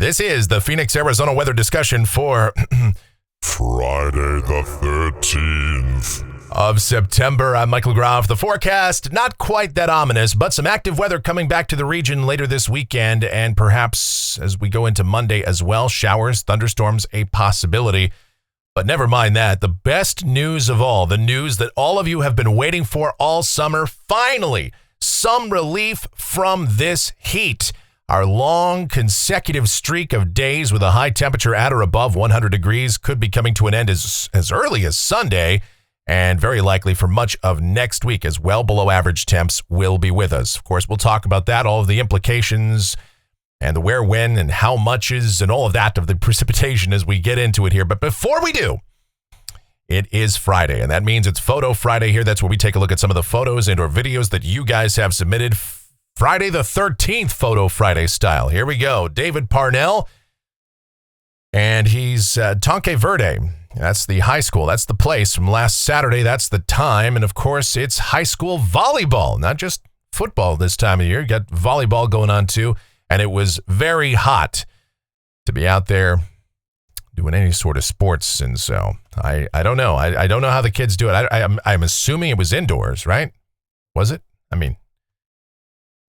This is the Phoenix, Arizona weather discussion for Friday the 13th of September. I'm Michael Groff. The forecast, not quite that ominous, but some active weather coming back to the region later this weekend, and perhaps as we go into Monday as well, showers, thunderstorms, a possibility. But never mind that. The best news of all, the news that all of you have been waiting for all summer, finally, some relief from this heat. Our long consecutive streak of days with a high temperature at or above 100 degrees could be coming to an end as early as Sunday, and very likely for much of next week as well below average temps will be with us. Of course, we'll talk about that, all of the implications and the where, when, and how muches and all of that of the precipitation as we get into it here. But before we do, it is Friday, and that means it's Photo Friday here. That's where we take a look at some of the photos and or videos that you guys have submitted. Friday the 13th Photo Friday style. Here we go. David Parnell, and he's Tonke Verde. That's the high school. That's the place from last Saturday. That's the time. And, of course, it's high school volleyball, not just football this time of year. You got volleyball going on, too. And it was very hot to be out there doing any sort of sports. And so I don't know. I don't know how the kids do it. I'm assuming it was indoors, right? Was it? I mean,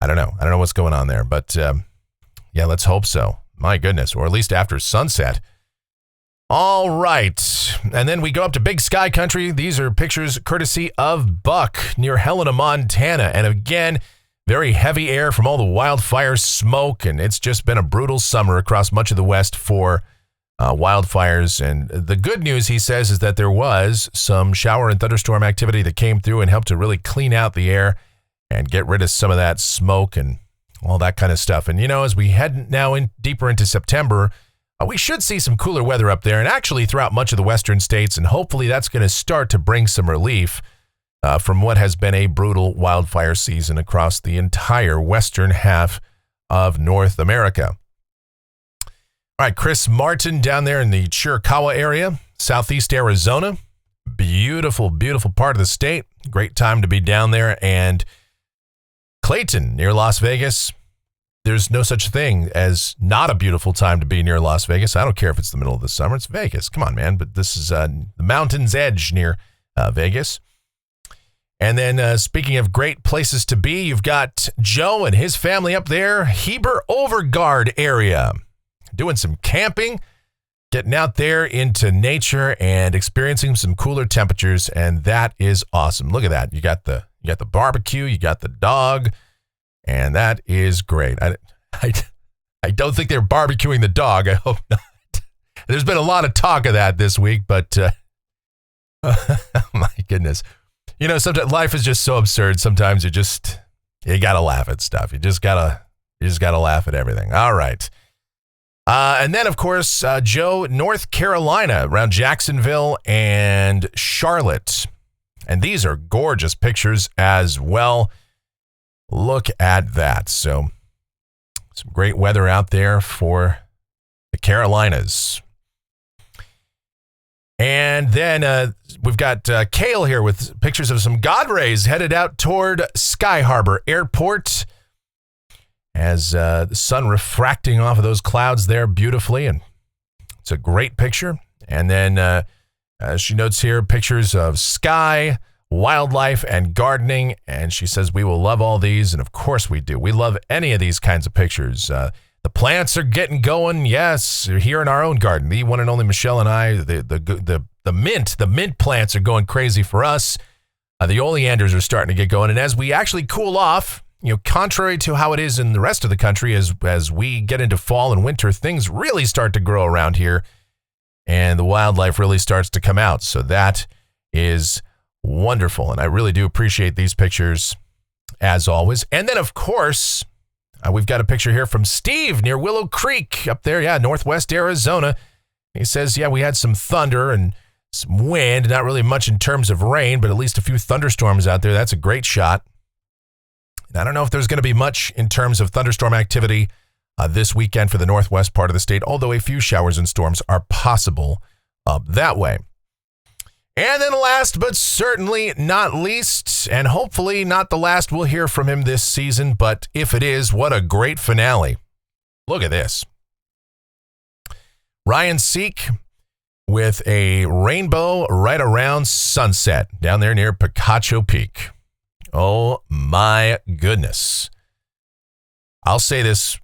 I don't know. I don't know what's going on there. But, yeah, let's hope so. My goodness. Or at least after sunset. All right. And then we go up to Big Sky Country. These are pictures courtesy of Buck near Helena, Montana. And again, very heavy air from all the wildfire smoke. And it's just been a brutal summer across much of the West for wildfires. And the good news, he says, is that there was some shower and thunderstorm activity that came through and helped to really clean out the air and get rid of some of that smoke and all that kind of stuff. And, you know, as we head now deeper into September, we should see some cooler weather up there and actually throughout much of the western states. And hopefully that's going to start to bring some relief from what has been a brutal wildfire season across the entire western half of North America. All right, Chris Martin down there in the Chiricahua area, southeast Arizona. Beautiful, beautiful part of the state. Great time to be down there. And Clayton near Las Vegas. There's no such thing as not a beautiful time to be near Las Vegas. I don't care if it's the middle of the summer. It's Vegas. Come on, man. But this is the mountain's edge near Vegas. And then speaking of great places to be, you've got Joe and his family up there, Heber Overgaard area, doing some camping, getting out there into nature and experiencing some cooler temperatures. And that is awesome. Look at that. You got the barbecue, you got the dog, and that is great. I don't think they're barbecuing the dog. I hope not. There's been a lot of talk of that this week, but my goodness. You know, sometimes life is just so absurd. Sometimes you got to laugh at stuff. You just got to laugh at everything. All right. And then, of course, Joe, North Carolina, around Jacksonville and Charlotte. And these are gorgeous pictures as well. Look at that. So some great weather out there for the Carolinas. And then we've got Kale here with pictures of some God rays headed out toward Sky Harbor Airport as the sun refracting off of those clouds there beautifully. And it's a great picture. And then she notes here pictures of sky, wildlife, and gardening. And she says, we will love all these. And of course we do. We love any of these kinds of pictures. The plants are getting going. Yes, here in our own garden. The one and only Michelle and I, the mint plants are going crazy for us. The oleanders are starting to get going. And as we actually cool off, you know, contrary to how it is in the rest of the country, as we get into fall and winter, things really start to grow around here. And the wildlife really starts to come out. So that is wonderful. And I really do appreciate these pictures as always. And then, of course, we've got a picture here from Steve near Willow Creek up there. Yeah, northwest Arizona. He says, yeah, we had some thunder and some wind, not really much in terms of rain, but at least a few thunderstorms out there. That's a great shot. And I don't know if there's going to be much in terms of thunderstorm activity this weekend for the northwest part of the state, although a few showers and storms are possible up that way. And then last but certainly not least, and hopefully not the last we'll hear from him this season, but if it is, what a great finale. Look at this. Ryan Seek with a rainbow right around sunset down there near Picacho Peak. Oh my goodness. I'll say this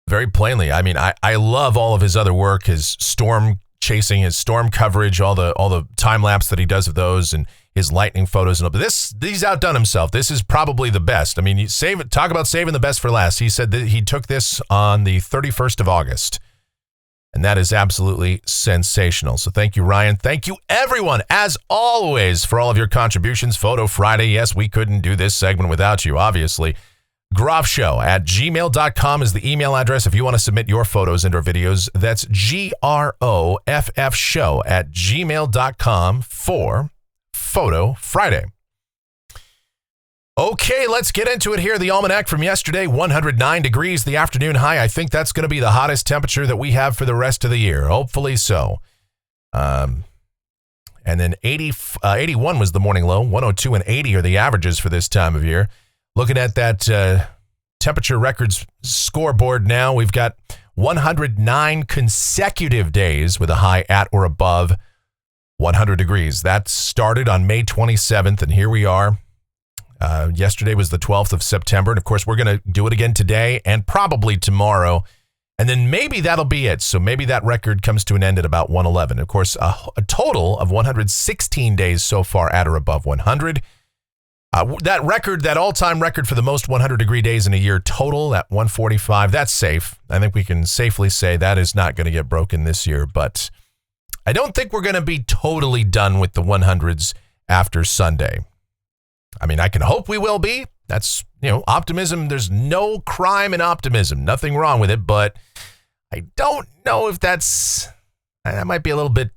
very plainly. I mean, I love all of his other work, his storm chasing, his storm coverage, all the time lapse that he does of those, and his lightning photos and all. But he's outdone himself. This is probably the best. I mean, talk about saving the best for last. He said that he took this on the 31st of August. And that is absolutely sensational. So thank you, Ryan. Thank you, everyone, as always, for all of your contributions. Photo Friday. Yes, we couldn't do this segment without you, obviously. groffshow@gmail.com is the email address if you want to submit your photos and or videos. That's GROFFshow@gmail.com for Photo Friday. Okay, let's get into it here. The almanac from yesterday, 109 degrees, the afternoon high. I think that's going to be the hottest temperature that we have for the rest of the year. Hopefully so. And then 81 was the morning low. 102 and 80 are the averages for this time of year. Looking at that temperature records scoreboard now, we've got 109 consecutive days with a high at or above 100 degrees. That started on May 27th, and here we are. Yesterday was the 12th of September, and of course, we're going to do it again today and probably tomorrow, and then maybe that'll be it. So maybe that record comes to an end at about 111. Of course, a total of 116 days so far at or above 100. That record, that all-time record for the most 100-degree days in a year total at 145, that's safe. I think we can safely say that is not going to get broken this year, but I don't think we're going to be totally done with the 100s after Sunday. I mean, I can hope we will be. That's, optimism. There's no crime in optimism. Nothing wrong with it, but I don't know if that might be a little bit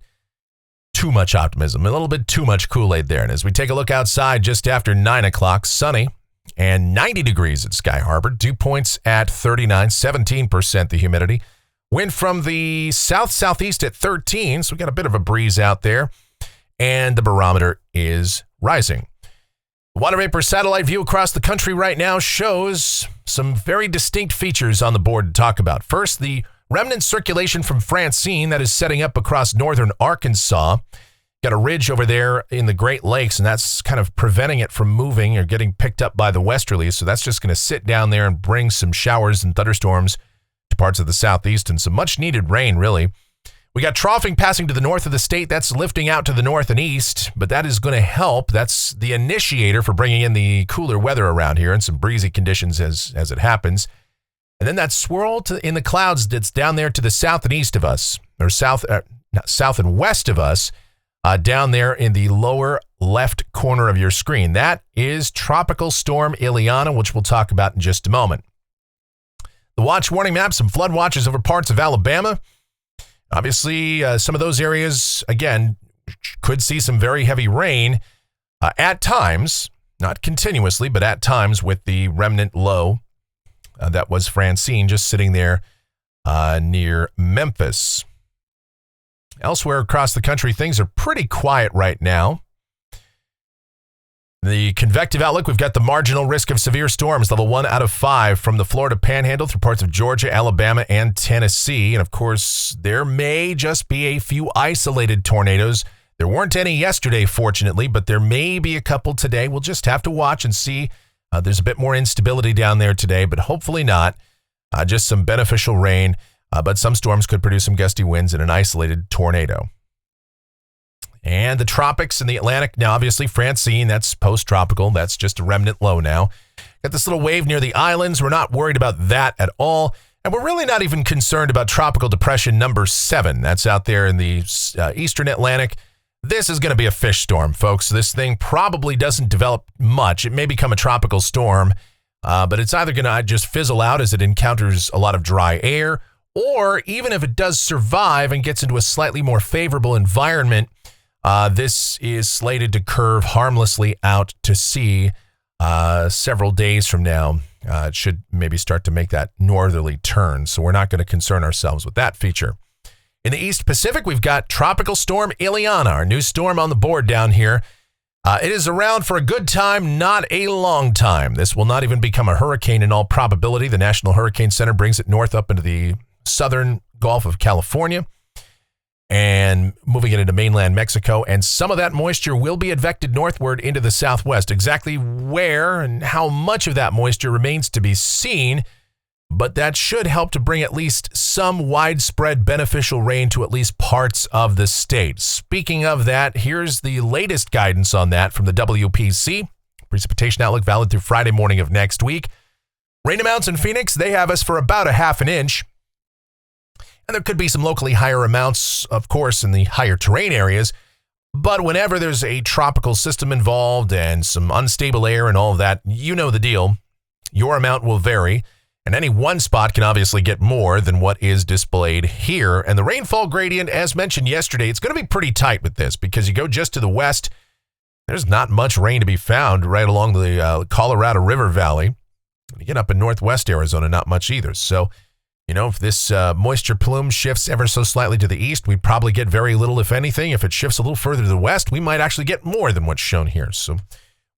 too much optimism, a little bit too much Kool-Aid there. And as we take a look outside just after 9 o'clock, sunny and 90 degrees at Sky Harbor, dew points at 39, 17% the humidity. Wind from the south-southeast at 13, so we got a bit of a breeze out there. And the barometer is rising. Water vapor satellite view across the country right now shows some very distinct features on the board to talk about. First, the remnant circulation from Francine that is setting up across northern Arkansas. Got a ridge over there in the Great Lakes, and that's kind of preventing it from moving or getting picked up by the westerlies. So that's just going to sit down there and bring some showers and thunderstorms to parts of the southeast and some much needed rain, really. We got troughing passing to the north of the state. That's lifting out to the north and east, but that is going to help. That's the initiator for bringing in the cooler weather around here and some breezy conditions as it happens. And then that swirl in the clouds that's down there to the south and east of us, or south and west of us, down there in the lower left corner of your screen. That is Tropical Storm Ileana, which we'll talk about in just a moment. The watch warning map, some flood watches over parts of Alabama. Obviously, some of those areas, again, could see some very heavy rain at times, not continuously, but at times with the remnant low that was Francine just sitting there near Memphis. Elsewhere across the country, things are pretty quiet right now. The convective outlook, we've got the marginal risk of severe storms, level 1 out of 5 from the Florida Panhandle through parts of Georgia, Alabama, and Tennessee. And of course, there may just be a few isolated tornadoes. There weren't any yesterday, fortunately, but there may be a couple today. We'll just have to watch and see. There's a bit more instability down there today, but hopefully not. Just some beneficial rain, but some storms could produce some gusty winds and an isolated tornado. And the tropics and the Atlantic. Now, obviously, Francine, that's post-tropical. That's just a remnant low now. Got this little wave near the islands. We're not worried about that at all. And we're really not even concerned about tropical depression number 7. That's out there in the eastern Atlantic. This is going to be a fish storm, folks. This thing probably doesn't develop much. It may become a tropical storm, but it's either going to just fizzle out as it encounters a lot of dry air, or even if it does survive and gets into a slightly more favorable environment, this is slated to curve harmlessly out to sea several days from now. It should maybe start to make that northerly turn, so we're not going to concern ourselves with that feature. In the East Pacific, we've got Tropical Storm Ileana, our new storm on the board down here. It is around for a good time, not a long time. This will not even become a hurricane in all probability. The National Hurricane Center brings it north up into the southern Gulf of California. and moving it into mainland Mexico. And some of that moisture will be advected northward into the southwest. Exactly where and how much of that moisture remains to be seen, but that should help to bring at least some widespread beneficial rain to at least parts of the state. Speaking of that, here's the latest guidance on that from the WPC. Precipitation outlook valid through Friday morning of next week. Rain amounts in Phoenix, they have us for about a half an inch. And there could be some locally higher amounts, of course, in the higher terrain areas. But whenever there's a tropical system involved and some unstable air and all of that, you know the deal. Your amount will vary. And any one spot can obviously get more than what is displayed here. And the rainfall gradient, as mentioned yesterday, it's going to be pretty tight with this because you go just to the west, there's not much rain to be found right along the Colorado River Valley. You get up in northwest Arizona, not much either. So, you know, if this moisture plume shifts ever so slightly to the east, we'd probably get very little, if anything. If it shifts a little further to the west, we might actually get more than what's shown here. So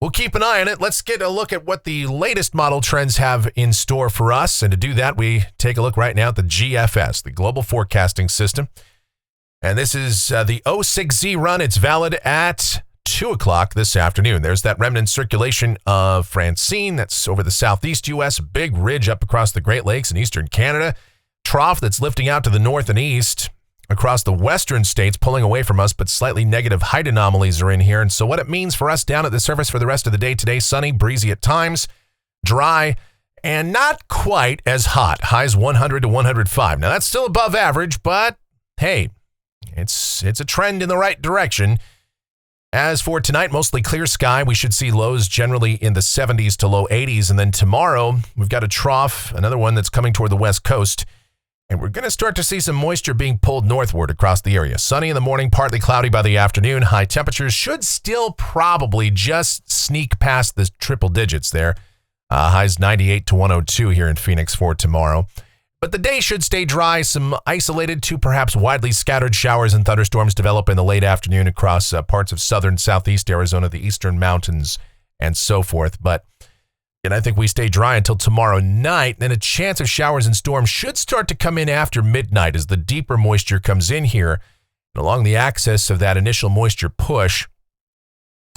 we'll keep an eye on it. Let's get a look at what the latest model trends have in store for us. And to do that, we take a look right now at the GFS, the Global Forecasting System. And this is the 06Z run. It's valid at 2 o'clock this afternoon. There's that remnant circulation of Francine that's over the southeast U.S., big ridge up across the Great Lakes in eastern Canada, trough that's lifting out to the north and east across the western states, pulling away from us, but slightly negative height anomalies are in here. And so what it means for us down at the surface for the rest of the day today, sunny, breezy at times, dry, and not quite as hot. Highs 100 to 105. Now that's still above average, but hey, it's a trend in the right direction. As for tonight, mostly clear sky. We should see lows generally in the 70s to low 80s. And then tomorrow, we've got a trough, another one that's coming toward the west coast. And we're going to start to see some moisture being pulled northward across the area. Sunny in the morning, partly cloudy by the afternoon. High temperatures should still probably just sneak past the triple digits there. Highs 98 to 102 here in Phoenix for tomorrow. But the day should stay dry. Some isolated to perhaps widely scattered showers and thunderstorms develop in the late afternoon across parts of southern, southeast Arizona, the eastern mountains, and so forth. But I think we stay dry until tomorrow night. Then a chance of showers and storms should start to come in after midnight as the deeper moisture comes in here. And along the axis of that initial moisture push,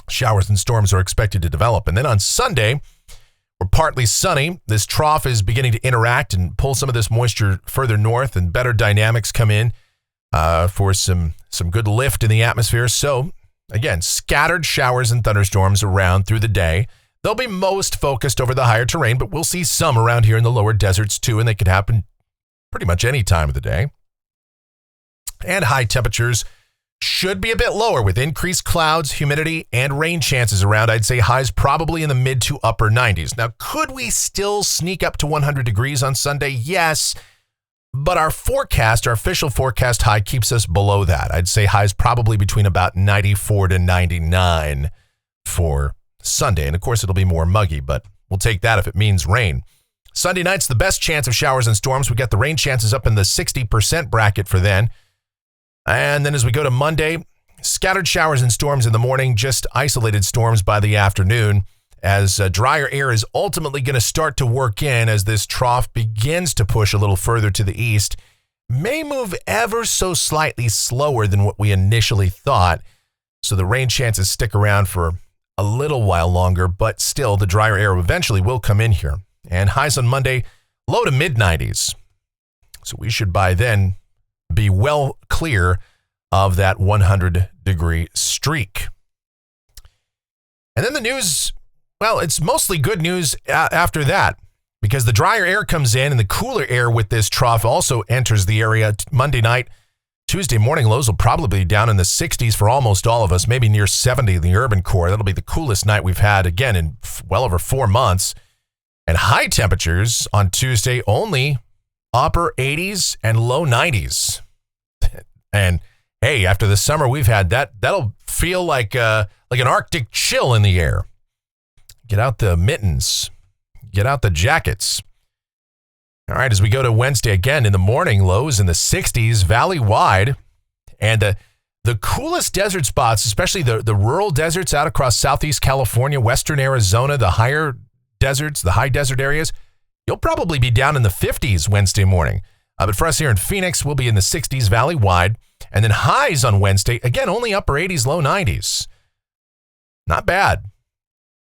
showers and storms are expected to develop. And then on Sunday, we're partly sunny. This trough is beginning to interact and pull some of this moisture further north, and better dynamics come in for some good lift in the atmosphere. So, again, scattered showers and thunderstorms around through the day. They'll be most focused over the higher terrain, but we'll see some around here in the lower deserts too, and they could happen pretty much any time of the day. And high temperatures should be a bit lower with increased clouds, humidity, and rain chances around. I'd say highs probably in the mid to upper 90s. Now, could we still sneak up to 100 degrees on Sunday? Yes, but our official forecast high keeps us below that. I'd say highs probably between about 94 to 99 for Sunday. And of course, it'll be more muggy, but we'll take that if it means rain. Sunday night's the best chance of showers and storms. We got the rain chances up in the 60% bracket for then. And then as we go to Monday, scattered showers and storms in the morning, just isolated storms by the afternoon, as drier air is ultimately going to start to work in as this trough begins to push a little further to the east. May move ever so slightly slower than what we initially thought. So the rain chances stick around for a little while longer, but still the drier air eventually will come in here. And highs on Monday, low to mid 90s. So we should by then be well clear of that 100-degree streak. And then the news, well, it's mostly good news after that, because the drier air comes in and the cooler air with this trough also enters the area Monday night. Tuesday morning lows will probably be down in the 60s for almost all of us, maybe near 70 in the urban core. That'll be the coolest night we've had, again, in well over 4 months. And high temperatures on Tuesday only upper 80s and low 90s. And hey, after the summer we've had, that'll feel like an Arctic chill in the air. Get out the mittens. Get out the jackets. All right, as we go to Wednesday again in the morning, lows in the 60s, valley-wide. And the coolest desert spots, especially the rural deserts out across southeast California, western Arizona, the higher deserts, the high desert areas, you'll probably be down in the 50s Wednesday morning. But for us here in Phoenix, we'll be in the 60s valley-wide. And then highs on Wednesday, again, only upper 80s, low 90s. Not bad.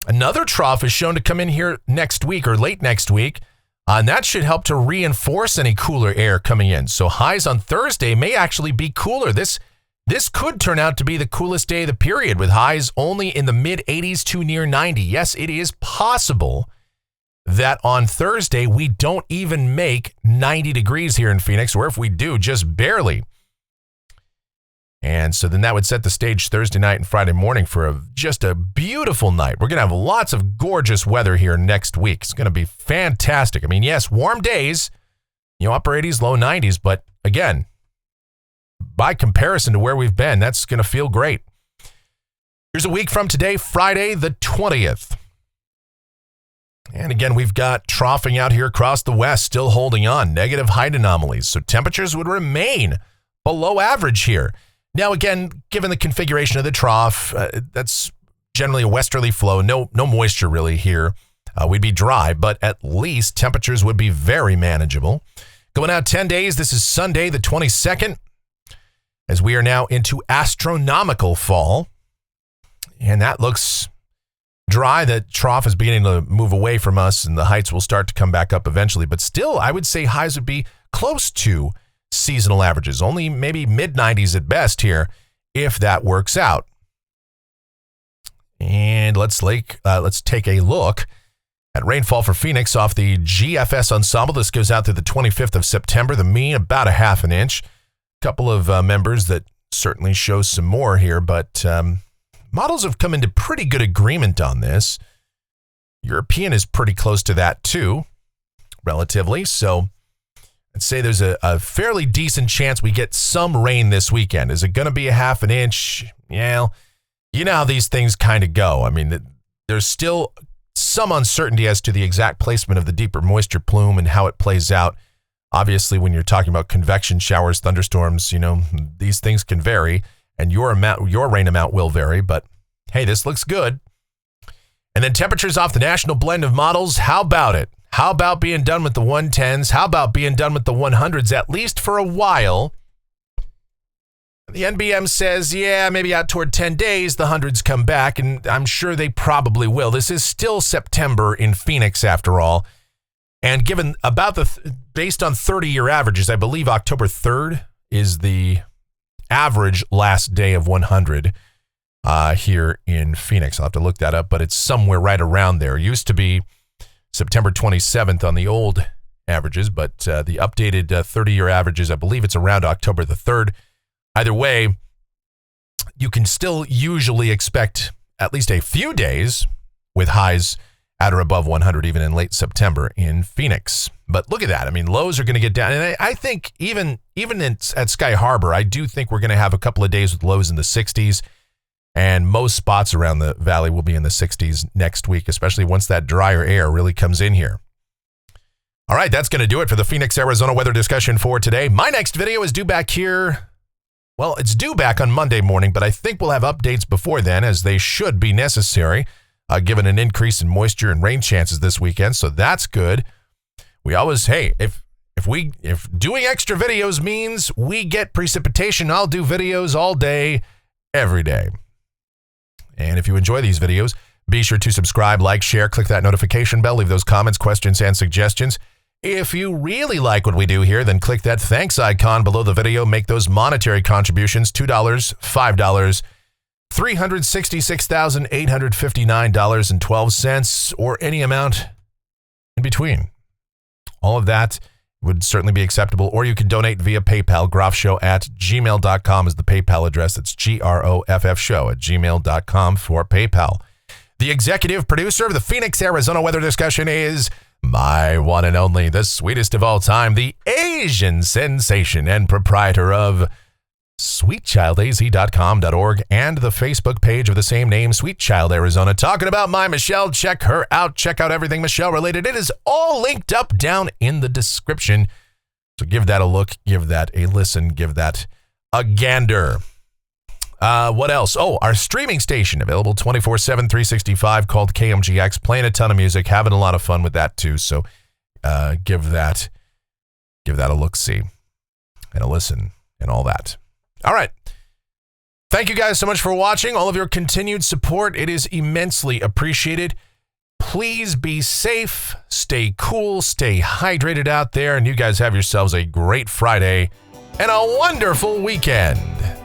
Another trough is shown to come in here next week or late next week, and that should help to reinforce any cooler air coming in. So highs on Thursday may actually be cooler. This could turn out to be the coolest day of the period, with highs only in the mid-80s to near 90. Yes, it is possible that on Thursday we don't even make 90 degrees here in Phoenix, or if we do, just barely. And so then that would set the stage Thursday night and Friday morning for just a beautiful night. We're going to have lots of gorgeous weather here next week. It's going to be fantastic. I mean, yes, warm days, upper 80s, low 90s, but again, by comparison to where we've been, that's going to feel great. Here's a week from today, Friday the 20th. And again, we've got troughing out here across the west, still holding on, negative height anomalies. So temperatures would remain below average here. Now, again, given the configuration of the trough, that's generally a westerly flow, no moisture really here. We'd be dry, but at least temperatures would be very manageable. Going out 10 days, this is Sunday the 22nd, as we are now into astronomical fall. And that looks dry. The trough is beginning to move away from us, and the heights will start to come back up eventually. But still, I would say highs would be close to seasonal averages, only maybe mid-90s at best here, if that works out. And let's take a look at rainfall for Phoenix off the GFS ensemble. This goes out through the 25th of September. The mean about a half an inch. A couple of members that certainly show some more here, but models have come into pretty good agreement on this. European is pretty close to that too, relatively. So I'd say there's a fairly decent chance we get some rain this weekend. Is it going to be a half an inch? Yeah, you know how these things kind of go. I mean, there's still some uncertainty as to the exact placement of the deeper moisture plume and how it plays out. Obviously, when you're talking about convection showers, thunderstorms, these things can vary, and your rain amount will vary. But hey, this looks good. And then temperatures off the national blend of models. How about it? How about being done with the 110s? How about being done with the 100s, at least for a while? The NBM says, yeah, maybe out toward 10 days, the hundreds come back, and I'm sure they probably will. This is still September in Phoenix, after all. And given based on 30-year averages, I believe October 3rd is the average last day of 100 here in Phoenix. I'll have to look that up, but it's somewhere right around there. It used to be September 27th on the old averages, but the updated 30-year averages, I believe it's around October the 3rd. Either way, you can still usually expect at least a few days with highs at or above 100, even in late September in Phoenix. But look at that. I mean, lows are going to get down. And I think even at Sky Harbor, I do think we're going to have a couple of days with lows in the 60s. And most spots around the valley will be in the 60s next week, especially once that drier air really comes in here. All right, that's going to do it for the Phoenix, Arizona weather discussion for today. My next video is due back here. Well, it's due back on Monday morning, but I think we'll have updates before then, as they should be necessary, given an increase in moisture and rain chances this weekend. So that's good. We always, hey, if doing extra videos means we get precipitation, I'll do videos all day, every day. And if you enjoy these videos, be sure to subscribe, like, share, click that notification bell, leave those comments, questions, and suggestions. If you really like what we do here, then click that thanks icon below the video, make those monetary contributions, $2, $5, $366,859.12, or any amount in between. All of that would certainly be acceptable, or you can donate via PayPal. groffshow@gmail.com is the PayPal address. It's groffshow@gmail.com for PayPal. The executive producer of the Phoenix, Arizona weather discussion is my one and only, the sweetest of all time, the Asian sensation and proprietor of sweetchildaz.com.org and the Facebook page of the same name, Sweet Child Arizona. Talking about my Michelle. Check her out. Check out everything Michelle related. It is all linked up down in the description. So give that a look, give that a listen, give that a gander. What else? Oh, our streaming station, available 24/7, 365, called KMGX, playing a ton of music, having a lot of fun with that too. So give that a look-see and a listen and all that. All right. Thank you guys so much for watching. All of your continued support. It is immensely appreciated. Please be safe, stay cool, stay hydrated out there, and you guys have yourselves a great Friday and a wonderful weekend.